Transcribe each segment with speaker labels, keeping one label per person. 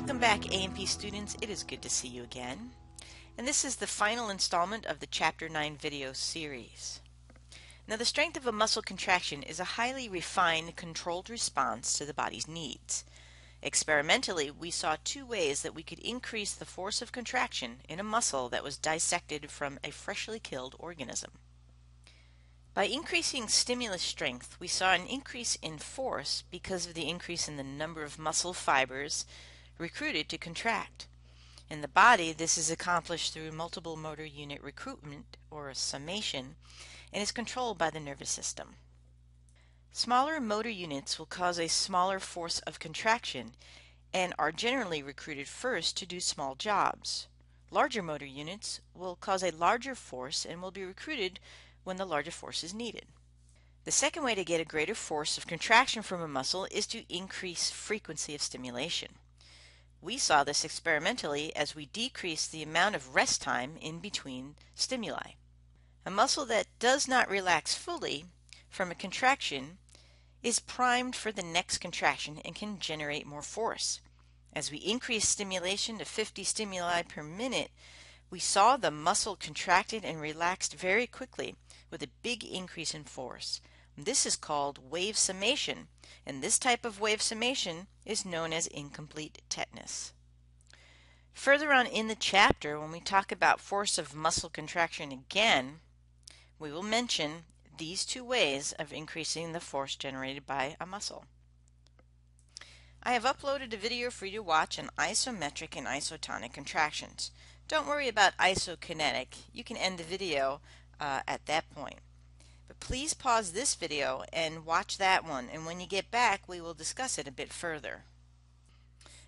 Speaker 1: Welcome back, A&P students. It is good to see you again. And this is the final installment of the Chapter 9 video series. Now, the strength of a muscle contraction is a highly refined, controlled response to the body's needs. Experimentally, we saw two ways that we could increase the force of contraction in a muscle that was dissected from a freshly killed organism. By increasing stimulus strength, we saw an increase in force because of the increase in the number of muscle fibers recruited to contract. In the body, this is accomplished through multiple motor unit recruitment, or a summation, and is controlled by the nervous system. Smaller motor units will cause a smaller force of contraction and are generally recruited first to do small jobs. Larger motor units will cause a larger force and will be recruited when the larger force is needed. The second way to get a greater force of contraction from a muscle is to increase frequency of stimulation. We saw this experimentally as we decreased the amount of rest time in between stimuli. A muscle that does not relax fully from a contraction is primed for the next contraction and can generate more force. As we increased stimulation to 50 stimuli per minute, we saw the muscle contracted and relaxed very quickly with a big increase in force. This is called wave summation, and this type of wave summation is known as incomplete tetanus. Further on in the chapter, when we talk about force of muscle contraction again, we will mention these two ways of increasing the force generated by a muscle. I have uploaded a video for you to watch on isometric and isotonic contractions. Don't worry about isokinetic. You can end the video at that point. But please pause this video and watch that one, and when you get back we will discuss it a bit further.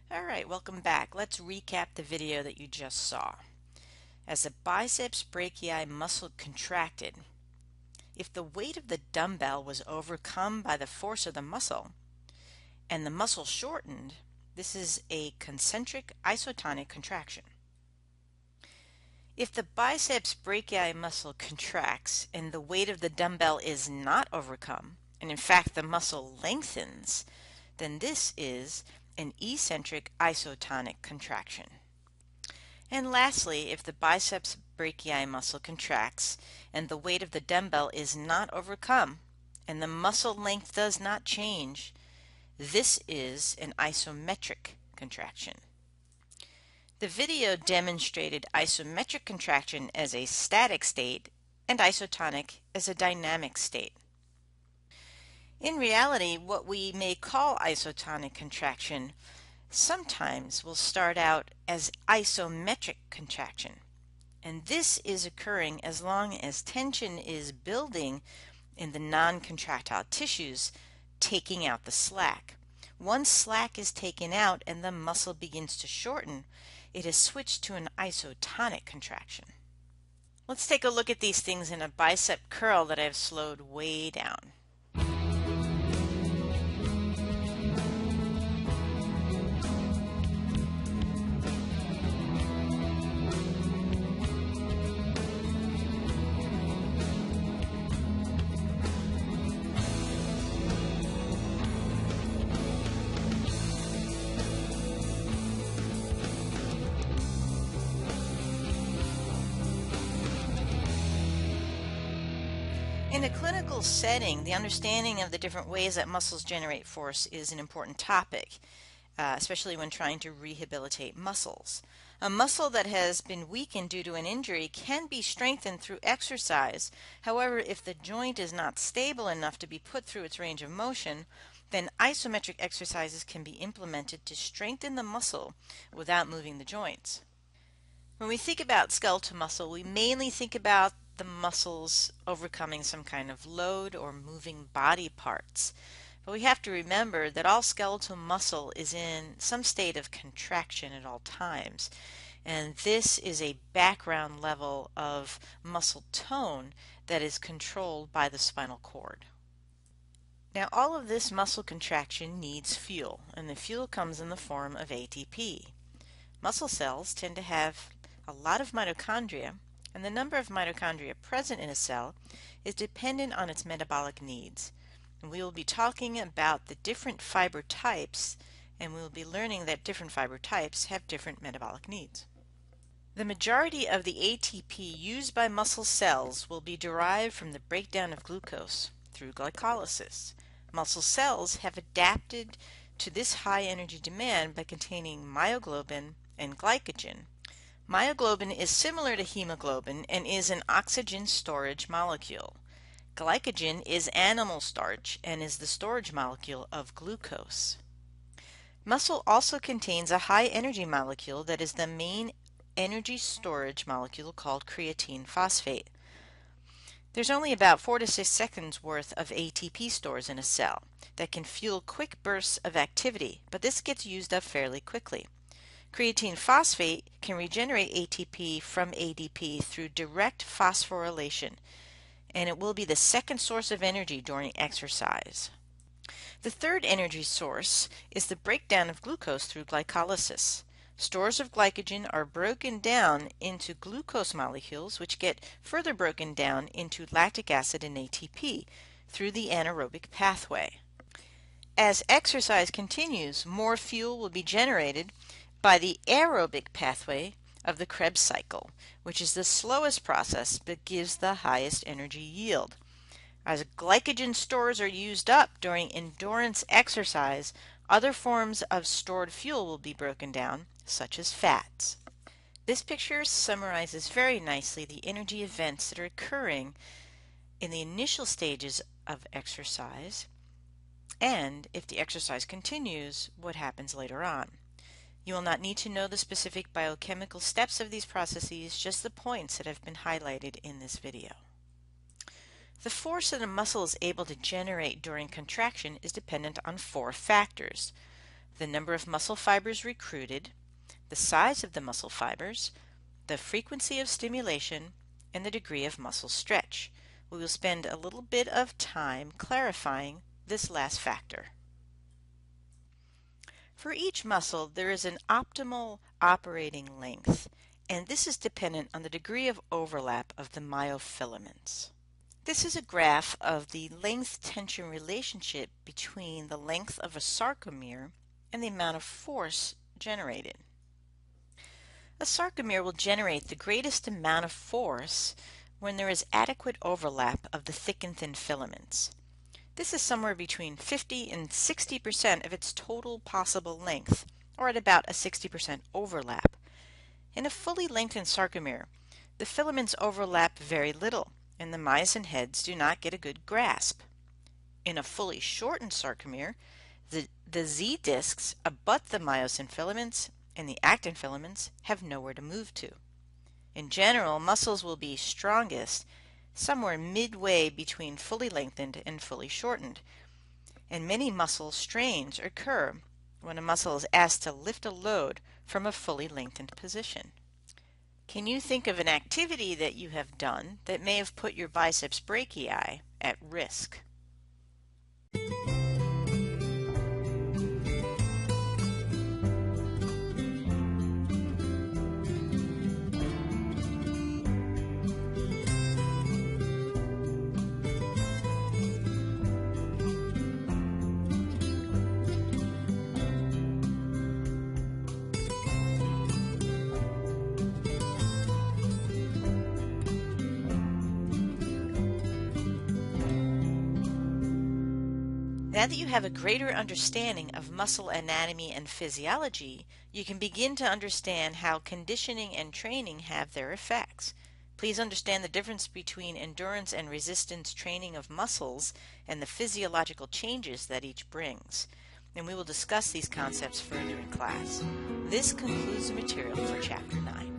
Speaker 1: Alright, welcome back. Let's recap the video that you just saw. As the biceps brachii muscle contracted, if the weight of the dumbbell was overcome by the force of the muscle and the muscle shortened, this is a concentric isotonic contraction. If the biceps brachii muscle contracts and the weight of the dumbbell is not overcome, and in fact the muscle lengthens, then this is an eccentric isotonic contraction. And lastly, if the biceps brachii muscle contracts and the weight of the dumbbell is not overcome and the muscle length does not change, this is an isometric contraction. The video demonstrated isometric contraction as a static state and isotonic as a dynamic state. In reality, what we may call isotonic contraction sometimes will start out as isometric contraction, and this is occurring as long as tension is building in the non-contractile tissues, taking out the slack. Once slack is taken out and the muscle begins to shorten, it is switched to an isotonic contraction. Let's take a look at these things in a bicep curl that I've slowed way down. In a clinical setting, the understanding of the different ways that muscles generate force is an important topic, especially when trying to rehabilitate muscles. A muscle that has been weakened due to an injury can be strengthened through exercise. However, if the joint is not stable enough to be put through its range of motion, then isometric exercises can be implemented to strengthen the muscle without moving the joints. When we think about skeletal muscle, we mainly think about the muscles overcoming some kind of load or moving body parts. But we have to remember that all skeletal muscle is in some state of contraction at all times. And this is a background level of muscle tone that is controlled by the spinal cord. Now, all of this muscle contraction needs fuel, and the fuel comes in the form of ATP. Muscle cells tend to have a lot of mitochondria, and the number of mitochondria present in a cell is dependent on its metabolic needs. And we will be talking about the different fiber types and we will be learning that different fiber types have different metabolic needs. The majority of the ATP used by muscle cells will be derived from the breakdown of glucose through glycolysis. Muscle cells have adapted to this high energy demand by containing myoglobin and glycogen. Myoglobin is similar to hemoglobin and is an oxygen storage molecule. Glycogen is animal starch and is the storage molecule of glucose. Muscle also contains a high energy molecule that is the main energy storage molecule called creatine phosphate. There's only about 4 to 6 seconds worth of ATP stores in a cell that can fuel quick bursts of activity, but this gets used up fairly quickly. Creatine phosphate can regenerate ATP from ADP through direct phosphorylation, and it will be the second source of energy during exercise. The third energy source is the breakdown of glucose through glycolysis. Stores of glycogen are broken down into glucose molecules, which get further broken down into lactic acid and ATP through the anaerobic pathway. As exercise continues, more fuel will be generated by the aerobic pathway of the Krebs cycle, which is the slowest process but gives the highest energy yield. As glycogen stores are used up during endurance exercise, other forms of stored fuel will be broken down, such as fats. This picture summarizes very nicely the energy events that are occurring in the initial stages of exercise, and if the exercise continues, what happens later on. You will not need to know the specific biochemical steps of these processes, just the points that have been highlighted in this video. The force that a muscle is able to generate during contraction is dependent on 4 factors: the number of muscle fibers recruited, the size of the muscle fibers, the frequency of stimulation, and the degree of muscle stretch. We will spend a little bit of time clarifying this last factor. For each muscle, there is an optimal operating length, and this is dependent on the degree of overlap of the myofilaments. This is a graph of the length-tension relationship between the length of a sarcomere and the amount of force generated. A sarcomere will generate the greatest amount of force when there is adequate overlap of the thick and thin filaments. This is somewhere between 50 and 60% of its total possible length, or at about a 60% overlap. In a fully lengthened sarcomere, the filaments overlap very little, and the myosin heads do not get a good grasp. In a fully shortened sarcomere, the Z discs abut the myosin filaments, and the actin filaments have nowhere to move to. In general, muscles will be strongest somewhere midway between fully lengthened and fully shortened, and many muscle strains occur when a muscle is asked to lift a load from a fully lengthened position. Can you think of an activity that you have done that may have put your biceps brachii at risk? Now that you have a greater understanding of muscle anatomy and physiology, you can begin to understand how conditioning and training have their effects. Please understand the difference between endurance and resistance training of muscles and the physiological changes that each brings. And we will discuss these concepts further in class. This concludes the material for Chapter 9.